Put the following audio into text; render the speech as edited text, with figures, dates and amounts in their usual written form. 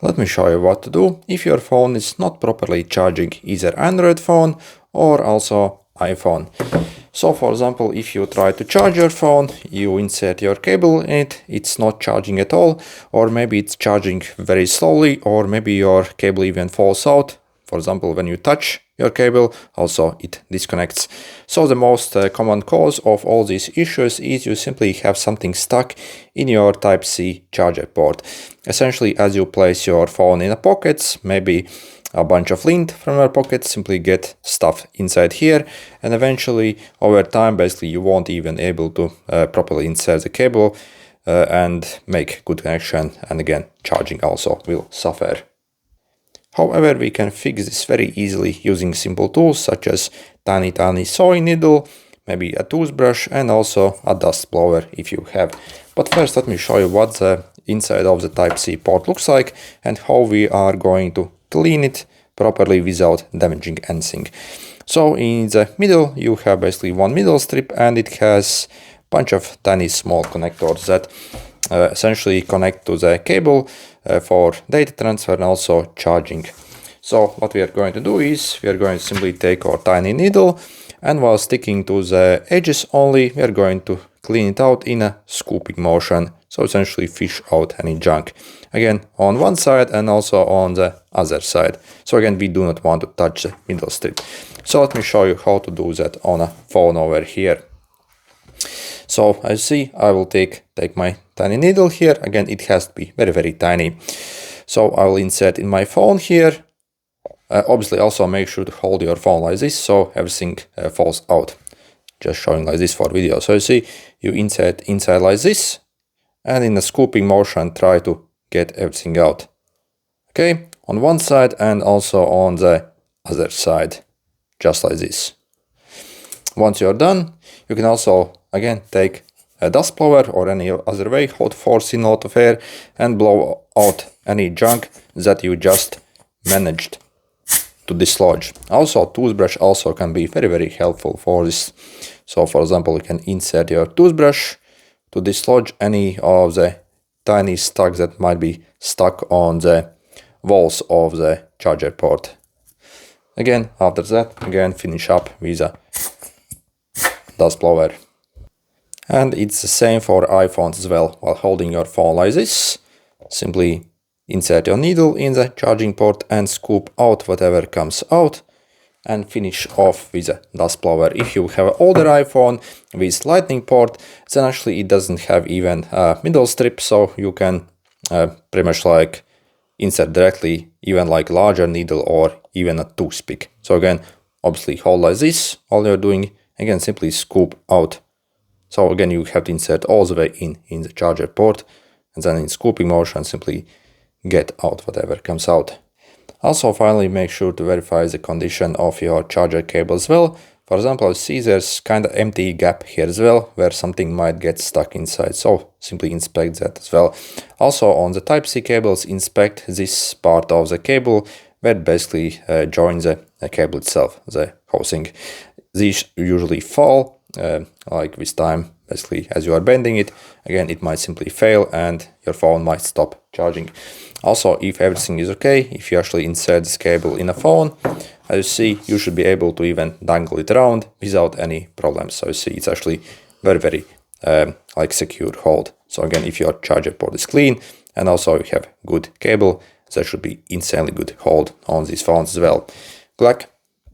Let me show you what to do if your phone is not properly charging, either Android phone or also iPhone. So for example, if you try to charge your phone, you insert your cable in it, it's not charging at all, or maybe it's charging very slowly, or maybe your cable even falls out. For example, when you touch your cable, also it disconnects. So the most common cause of all these issues is you simply have something stuck in your Type-C charger port. Essentially, as you place your phone in a pocket, maybe a bunch of lint from your pocket simply get stuffed inside here, and eventually over time basically you won't even able to properly insert the cable and make good connection, and again charging also will suffer. However, we can fix this very easily using simple tools such as tiny sewing needle, maybe a toothbrush, and also a dust blower if you have. But first let me show you what the inside of the Type-C port looks like and how we are going to clean it properly without damaging anything. So in the middle you have basically one middle strip, and it has a bunch of tiny small connectors that essentially connect to the cable for data transfer and also charging. So what we are going to do is we are going to simply take our tiny needle, and while sticking to the edges only, we are going to clean it out in a scooping motion. So essentially fish out any junk. Again, on one side and also on the other side. So again, we do not want to touch the middle strip. So let me show you how to do that on a phone over here. So as you see, I will take my tiny needle here. Again, it has to be very tiny. So I will insert in my phone here. Obviously also make sure to hold your phone like this so everything falls out. Just showing like this for video. So you see, you insert inside like this, and in a scooping motion try to get everything out. Okay, on one side and also on the other side, just like this. Once you're done, you can also again take a dust blower or any other way, hot forcing a lot of air, and blow out any junk that you just managed to dislodge. Also, toothbrush also can be very helpful for this. So for example, you can insert your toothbrush to dislodge any of the tiny stuck that might be stuck on the walls of the charger port. Again, after that, again finish up with a dust blower. And it's the same for iPhones as well. While holding your phone like this, simply insert your needle in the charging port and scoop out whatever comes out, and finish off with a dust blower. If you have an older iPhone with lightning port, then actually it doesn't have even a middle strip, so you can pretty much like insert directly even like larger needle or even a toothpick. So again, obviously hold like this, all you're doing, again simply scoop out. So again you have to insert all the way in the charger port, and then in scooping motion simply get out whatever comes out. Also, finally, make sure to verify the condition of your charger cable as well. For example, see there's kind of empty gap here as well, where something might get stuck inside, so simply inspect that as well. Also, on the Type-C cables, inspect this part of the cable where basically joins the cable itself, the housing. These usually fall, like with time, basically as you are bending it. Again, it might simply fail and your phone might stop charging. Also, if everything is okay, if you actually insert this cable in a phone, as you see, you should be able to even dangle it around without any problems. So you see, it's actually very like secure hold. So again, if your charger port is clean and also you have good cable, that should be insanely good hold on these phones as well. Good luck.